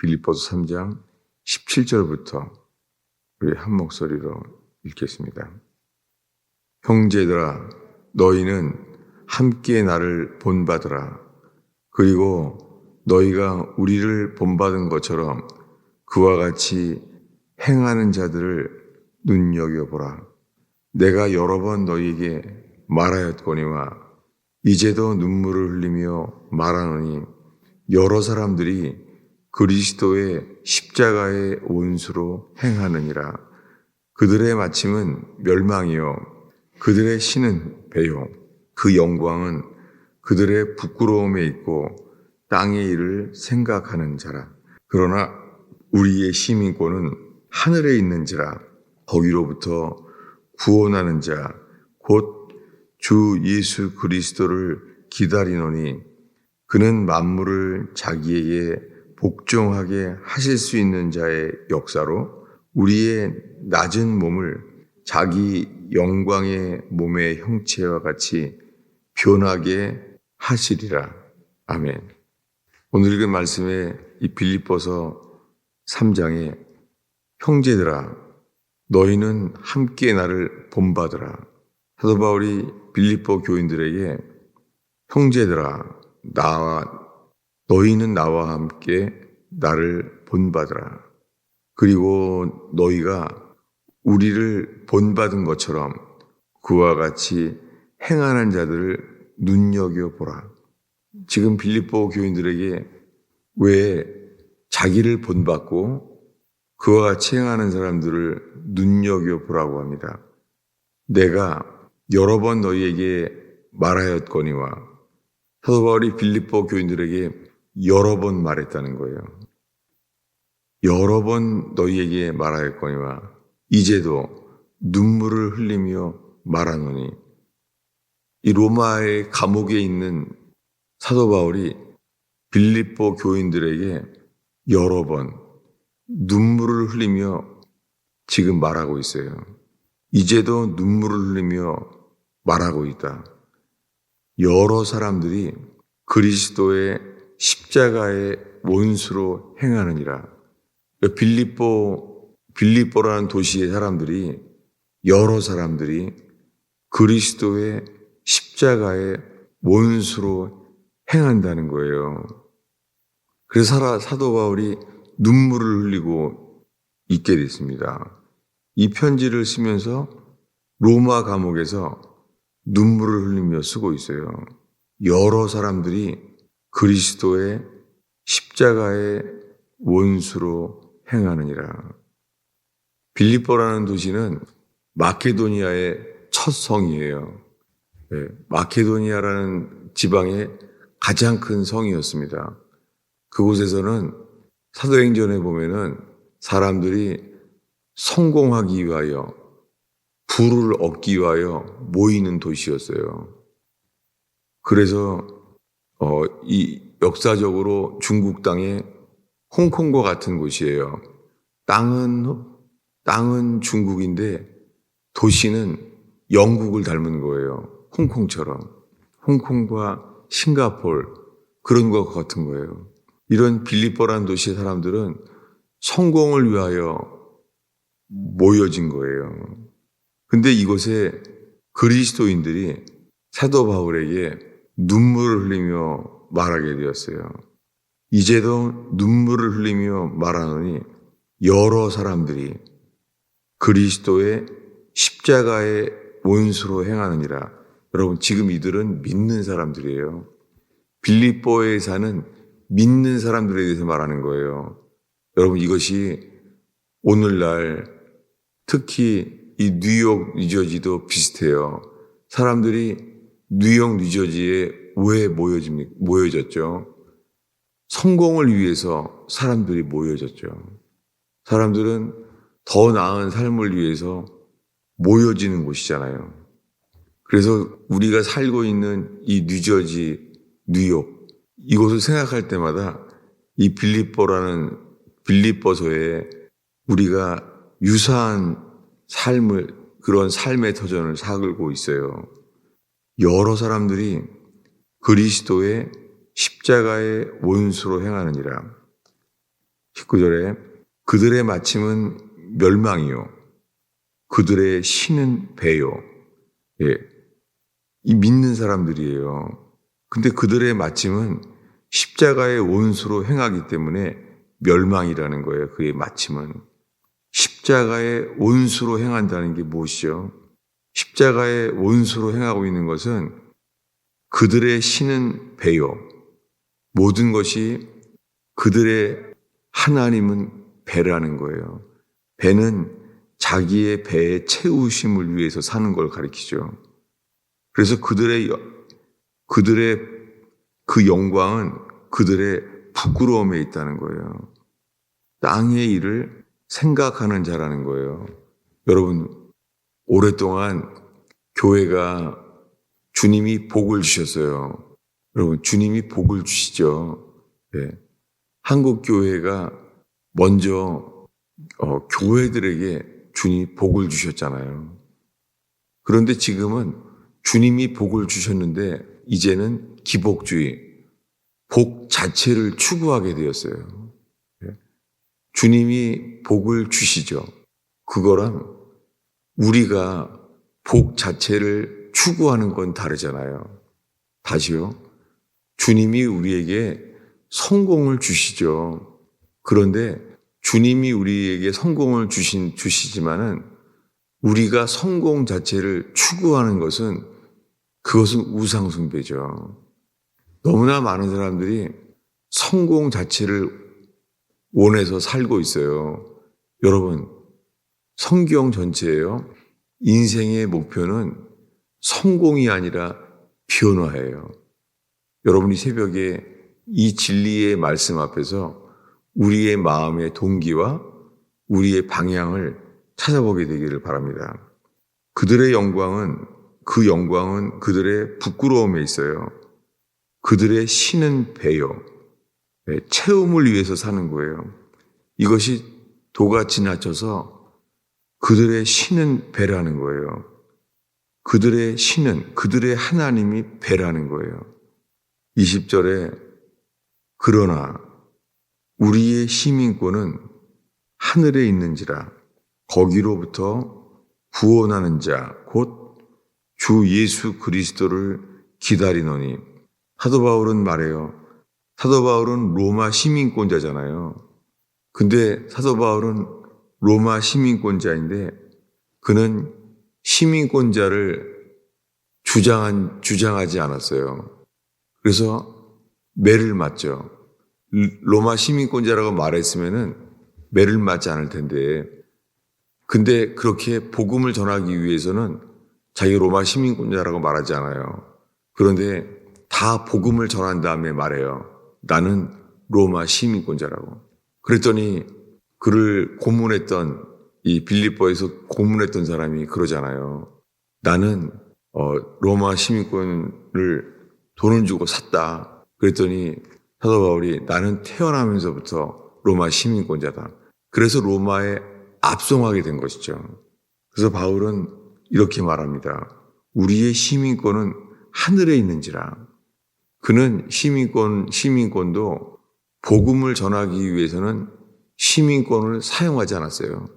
빌립보서 3장 17절부터 우리 한 목소리로 읽겠습니다. 형제들아, 너희는 함께 나를 본받으라. 그리고 너희가 우리를 본받은 것처럼 그와 같이 행하는 자들을 눈여겨보라. 내가 여러 번 너희에게 말하였거니와 이제도 눈물을 흘리며 말하노니 여러 사람들이 그리스도의 십자가의 원수로 행하느니라. 그들의 마침은 멸망이요 그들의 신은 배요 그 영광은 그들의 부끄러움에 있고 땅의 일을 생각하는 자라. 그러나 우리의 시민권은 하늘에 있는지라. 거기로부터 구원하는 자 곧 주 예수 그리스도를 기다리노니 그는 만물을 자기에게 복종하게 하실 수 있는 자의 역사로 우리의 낮은 몸을 자기 영광의 몸의 형체와 같이 변하게 하시리라. 아멘. 오늘 읽은 말씀에 이 빌립보서 3장에 형제들아 너희는 함께 나를 본받으라. 사도 바울이 빌립보 교인들에게 형제들아 너희는 나와 함께 나를 본받으라. 그리고 너희가 우리를 본받은 것처럼 그와 같이 행하는 자들을 눈여겨보라. 지금 빌립보 교인들에게 왜 자기를 본받고 그와 같이 행하는 사람들을 눈여겨보라고 합니다. 내가 여러 번 너희에게 말하였거니와 사도 바울이 빌립보 교인들에게 여러 번 말했다는 거예요. 여러 번 너희에게 말하였거니와 이제도 눈물을 흘리며 말하노니. 이 로마의 감옥에 있는 사도 바울이 빌립보 교인들에게 여러 번 눈물을 흘리며 지금 말하고 있어요. 이제도 눈물을 흘리며 말하고 있다. 여러 사람들이 그리스도의 십자가의 원수로 행하느니라. 빌립보라는 도시의 사람들이 여러 사람들이 그리스도의 십자가의 원수로 행한다는 거예요. 그래서 사도 바울이 눈물을 흘리고 있게 됐습니다. 이 편지를 쓰면서 로마 감옥에서 눈물을 흘리며 쓰고 있어요. 여러 사람들이 그리스도의 십자가의 원수로 행하느니라. 빌립보라는 도시는 마케도니아의 첫 성이에요. 마케도니아라는 지방의 가장 큰 성이었습니다. 그곳에서는 사도행전에 보면은 사람들이 성공하기 위하여 부를 얻기 위하여 모이는 도시였어요. 그래서 이 역사적으로 중국 땅의 홍콩과 같은 곳이에요. 땅은 중국인데 도시는 영국을 닮은 거예요. 홍콩처럼. 홍콩과 싱가포르 그런 것 같은 거예요. 이런 빌립보라는 도시의 사람들은 성공을 위하여 모여진 거예요. 근데 이곳에 그리스도인들이 사도 바울에게 눈물을 흘리며 말하게 되었어요. 이제도 눈물을 흘리며 말하노니 여러 사람들이 그리스도의 십자가의 원수로 행하느니라. 여러분, 지금 이들은 믿는 사람들이에요. 빌립보에 사는 믿는 사람들에 대해서 말하는 거예요. 여러분, 이것이 오늘날 특히 이 뉴욕, 뉴저지도 비슷해요. 사람들이 뉴욕, 뉴저지에 왜 모여졌죠? 성공을 위해서 사람들이 모여졌죠. 사람들은 더 나은 삶을 위해서 모여지는 곳이잖아요. 그래서 우리가 살고 있는 이 뉴저지, 뉴욕, 이곳을 생각할 때마다 이 빌립보서에 우리가 유사한 그런 삶의 터전을 살고 있어요. 여러 사람들이 그리스도의 십자가의 원수로 행하느니라. 19절에 그들의 마침은 멸망이요 그들의 신은 배요. 예. 이 믿는 사람들이에요. 근데 그들의 마침은 십자가의 원수로 행하기 때문에 멸망이라는 거예요. 그의 마침은. 십자가의 원수로 행한다는 게 무엇이죠? 십자가의 원수로 행하고 있는 것은 그들의 신은 배요. 모든 것이 그들의 하나님은 배라는 거예요. 배는 자기의 배의 채우심을 위해서 사는 걸 가리키죠. 그래서 그들의 그 영광은 그들의 부끄러움에 있다는 거예요. 땅의 일을 생각하는 자라는 거예요. 여러분, 오랫동안 교회가 주님이 복을 주셨어요. 여러분, 주님이 복을 주시죠. 네. 한국 교회가 먼저 교회들에게 주님이 복을 주셨잖아요. 그런데 지금은 주님이 복을 주셨는데 이제는 기복주의, 복 자체를 추구하게 되었어요. 주님이 복을 주시죠. 그거랑 우리가 복 자체를 추구하는 건 다르잖아요. 다시요. 주님이 우리에게 성공을 주시죠. 그런데 주님이 우리에게 성공을 주시지만은 우리가 성공 자체를 추구하는 것은 그것은 우상숭배죠. 너무나 많은 사람들이 성공 자체를 원해서 살고 있어요. 여러분, 성경 전체예요. 인생의 목표는 성공이 아니라 변화예요. 여러분이 새벽에 이 진리의 말씀 앞에서 우리의 마음의 동기와 우리의 방향을 찾아보게 되기를 바랍니다. 그들의 영광은 그들의 부끄러움에 있어요. 그들의 신은 배요. 채움을 위해서 사는 거예요. 이것이 도가 지나쳐서 그들의 신은 배라는 거예요. 그들의 신은 그들의 하나님이 배라는 거예요. 20절에 그러나 우리의 시민권은 하늘에 있는지라 거기로부터 구원하는 자 곧 주 예수 그리스도를 기다리노니. 사도 바울은 말해요. 사도 바울은 로마 시민권자잖아요. 근데 사도 바울은 로마 시민권자인데 그는 시민권자를 주장하지 않았어요. 그래서 매를 맞죠. 로마 시민권자라고 말했으면은 매를 맞지 않을 텐데. 근데 그렇게 복음을 전하기 위해서는 자기 로마 시민권자라고 말하지 않아요. 그런데 다 복음을 전한 다음에 말해요. 나는 로마 시민권자라고. 그랬더니 그를 고문했던 이 빌립보에서 고문했던 사람이 그러잖아요. 나는 로마 시민권을 돈을 주고 샀다. 그랬더니 사도 바울이 나는 태어나면서부터 로마 시민권자다. 그래서 로마에 압송하게 된 것이죠. 그래서 바울은 이렇게 말합니다. 우리의 시민권은 하늘에 있는지라. 그는 시민권도 복음을 전하기 위해서는 시민권을 사용하지 않았어요.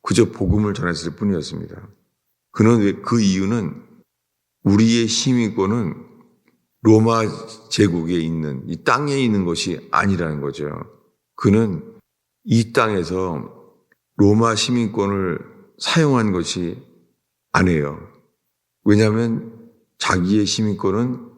그저 복음을 전했을 뿐이었습니다. 그는 그 이유는 우리의 시민권은 로마 제국에 있는 이 땅에 있는 것이 아니라는 거죠. 그는 이 땅에서 로마 시민권을 사용한 것이 아니에요. 왜냐하면 자기의 시민권은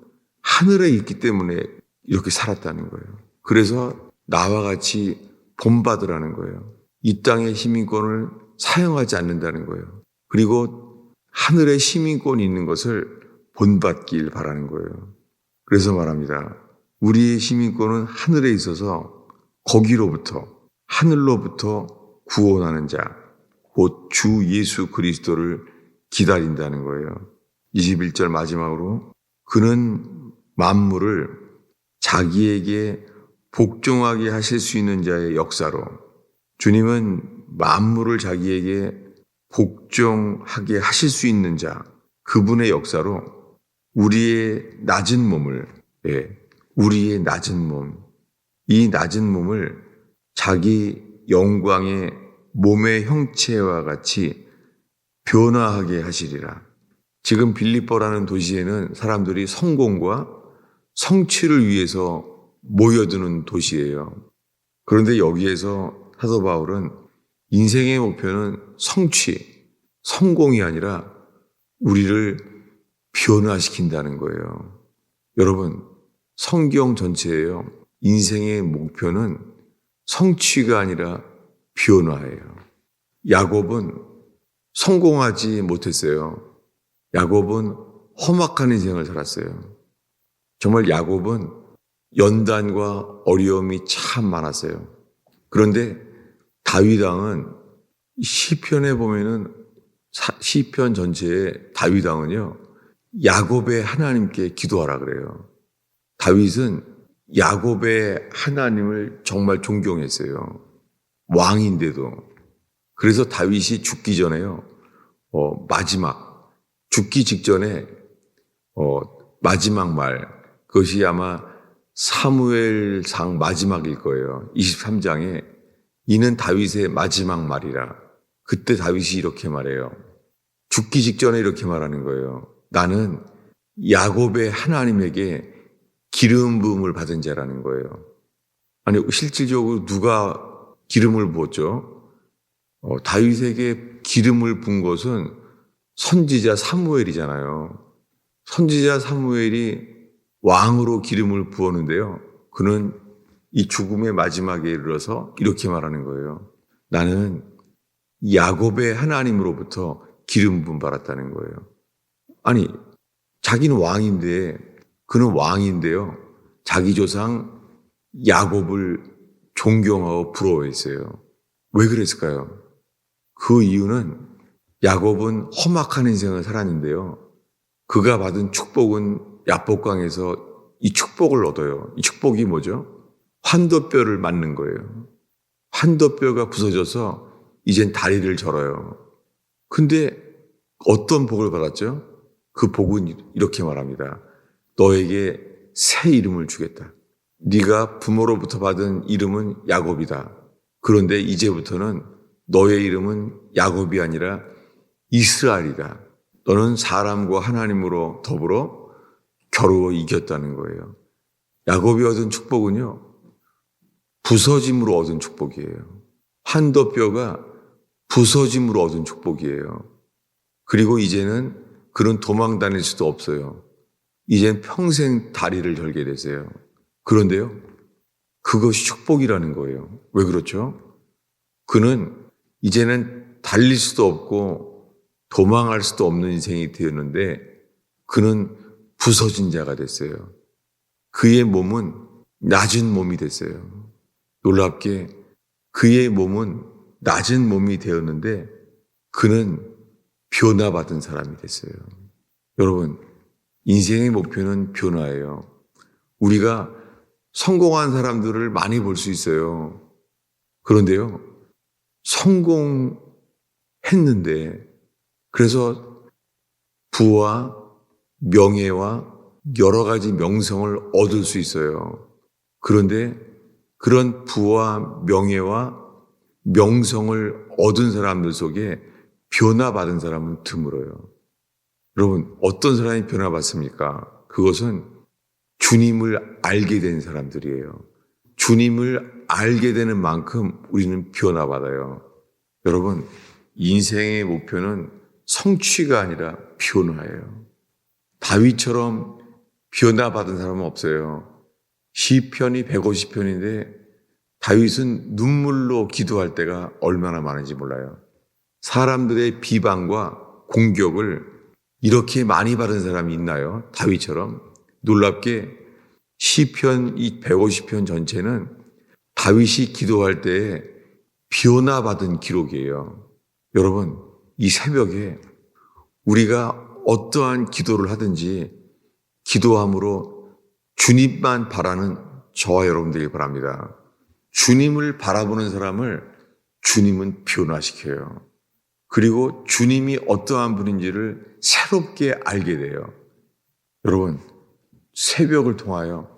하늘에 있기 때문에 이렇게 살았다는 거예요. 그래서 나와 같이 본받으라는 거예요. 이 땅의 시민권을 사용하지 않는다는 거예요. 그리고 하늘에 시민권이 있는 것을 본받길 바라는 거예요. 그래서 말합니다. 우리의 시민권은 하늘에 있어서 거기로부터 하늘로부터 구원하는 자, 곧 주 예수 그리스도를 기다린다는 거예요. 21절 마지막으로 그는 만물을 자기에게 복종하게 하실 수 있는 자의 역사로. 주님은 만물을 자기에게 복종하게 하실 수 있는 자, 그분의 역사로 우리의 낮은 몸을, 이 낮은 몸을 자기 영광의 몸의 형체와 같이 변화하게 하시리라. 지금 빌립보라는 도시에는 사람들이 성공과 성취를 위해서 모여드는 도시예요. 그런데 여기에서 사도 바울은 인생의 목표는 성취, 성공이 아니라 우리를 변화시킨다는 거예요. 여러분, 성경 전체예요. 인생의 목표는 성취가 아니라 변화예요. 야곱은 성공하지 못했어요. 야곱은 험악한 인생을 살았어요. 정말 야곱은 연단과 어려움이 참 많았어요. 그런데 다윗 왕은 시편에 보면은 시편 전체에 다윗 왕은요, 야곱의 하나님께 기도하라 그래요. 다윗은 야곱의 하나님을 정말 존경했어요. 왕인데도. 그래서 다윗이 죽기 전에요, 마지막, 죽기 직전에, 마지막 말, 그것이 아마 사무엘상 마지막일 거예요. 23장에 이는 다윗의 마지막 말이라. 그때 다윗이 이렇게 말해요. 죽기 직전에 이렇게 말하는 거예요. 나는 야곱의 하나님에게 기름 부음을 받은 자라는 거예요. 아니, 실질적으로 누가 기름을 부었죠? 다윗에게 기름을 분 것은 선지자 사무엘이잖아요. 선지자 사무엘이 왕으로 기름을 부었는데요. 그는 이 죽음의 마지막에 이르러서 이렇게 말하는 거예요. 나는 야곱의 하나님으로부터 기름 부음 받았다는 거예요. 아니, 자기는 왕인데, 그는 왕인데요. 자기 조상 야곱을 존경하고 부러워했어요. 왜 그랬을까요? 그 이유는 야곱은 험악한 인생을 살았는데요. 그가 받은 축복은 야복강에서 이 축복을 얻어요. 이 축복이 뭐죠? 환도뼈를 맞는 거예요. 환도뼈가 부서져서 이젠 다리를 절어요. 근데 어떤 복을 받았죠? 그 복은 이렇게 말합니다. 너에게 새 이름을 주겠다. 네가 부모로부터 받은 이름은 야곱이다. 그런데 이제부터는 너의 이름은 야곱이 아니라 이스라엘이다. 너는 사람과 하나님으로 더불어 겨루어 이겼다는 거예요. 야곱이 얻은 축복은요, 부서짐으로 얻은 축복이에요. 환도뼈가 부서짐으로 얻은 축복이에요. 그리고 이제는 그는 도망 다닐 수도 없어요. 이젠 평생 다리를 절게 되세요. 그런데요, 그것이 축복이라는 거예요. 왜 그렇죠? 그는 이제는 달릴 수도 없고 도망할 수도 없는 인생이 되었는데 그는 부서진 자가 됐어요. 그의 몸은 낮은 몸이 됐어요. 놀랍게 그의 몸은 낮은 몸이 되었는데 그는 변화받은 사람이 됐어요. 여러분, 인생의 목표는 변화예요. 우리가 성공한 사람들을 많이 볼 수 있어요. 그런데요, 성공했는데 그래서 부와 명예와 여러 가지 명성을 얻을 수 있어요. 그런데 그런 부와 명예와 명성을 얻은 사람들 속에 변화받은 사람은 드물어요. 여러분, 어떤 사람이 변화받습니까? 그것은 주님을 알게 된 사람들이에요. 주님을 알게 되는 만큼 우리는 변화받아요. 여러분, 인생의 목표는 성취가 아니라 변화예요. 다윗처럼 변화받은 사람은 없어요. 시편이 150편인데 다윗은 눈물로 기도할 때가 얼마나 많은지 몰라요. 사람들의 비방과 공격을 이렇게 많이 받은 사람이 있나요? 다윗처럼. 놀랍게 시편 이 150편 전체는 다윗이 기도할 때에 변화받은 기록이에요. 여러분, 이 새벽에 우리가 어떠한 기도를 하든지 기도함으로 주님만 바라는 저와 여러분들이 바랍니다. 주님을 바라보는 사람을 주님은 변화시켜요. 그리고 주님이 어떠한 분인지를 새롭게 알게 돼요. 여러분, 새벽을 통하여,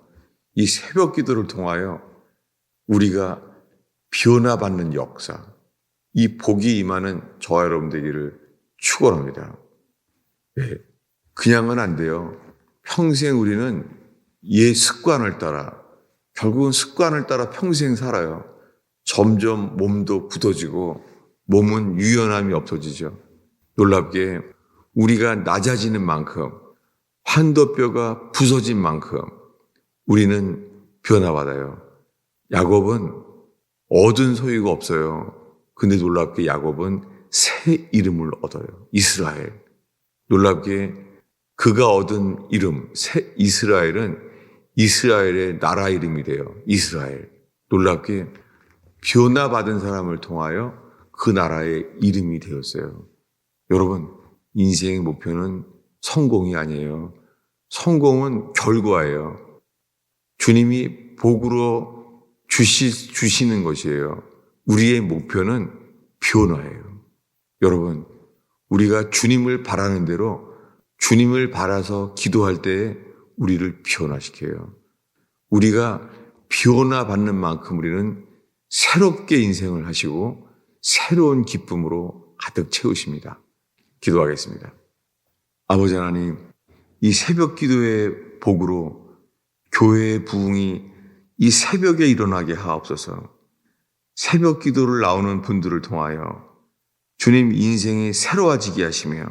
이 새벽 기도를 통하여 우리가 변화받는 역사, 이 복이 임하는 저와 여러분 되기를 축원합니다. 네. 그냥은 안 돼요. 평생 우리는 옛 습관을 따라, 결국은 습관을 따라 평생 살아요. 점점 몸도 굳어지고 몸은 유연함이 없어지죠. 놀랍게 우리가 낮아지는 만큼, 환도뼈가 부서진 만큼 우리는 변화받아요. 야곱은 얻은 소유가 없어요. 근데 놀랍게 야곱은 새 이름을 얻어요. 이스라엘. 놀랍게 그가 얻은 이름, 새 이스라엘은 이스라엘의 나라 이름이 돼요. 이스라엘. 놀랍게 변화받은 사람을 통하여 그 나라의 이름이 되었어요. 여러분, 인생의 목표는 성공이 아니에요. 성공은 결과예요. 주님이 복으로 주시는 것이에요. 우리의 목표는 변화예요. 여러분, 우리가 주님을 바라는 대로 주님을 바라서 기도할 때에 우리를 변화시켜요. 우리가 변화받는 만큼 우리는 새롭게 인생을 하시고 새로운 기쁨으로 가득 채우십니다. 기도하겠습니다. 아버지 하나님, 이 새벽 기도의 복으로 교회의 부흥이 이 새벽에 일어나게 하옵소서. 새벽 기도를 나오는 분들을 통하여 주님 인생이 새로워지게 하시며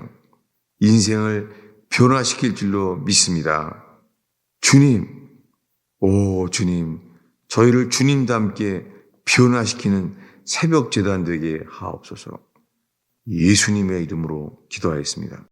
인생을 변화시킬 줄로 믿습니다. 주님, 오 주님, 저희를 주님과 함께 변화시키는 새벽 제단 되게 하옵소서. 예수님의 이름으로 기도하였습니다.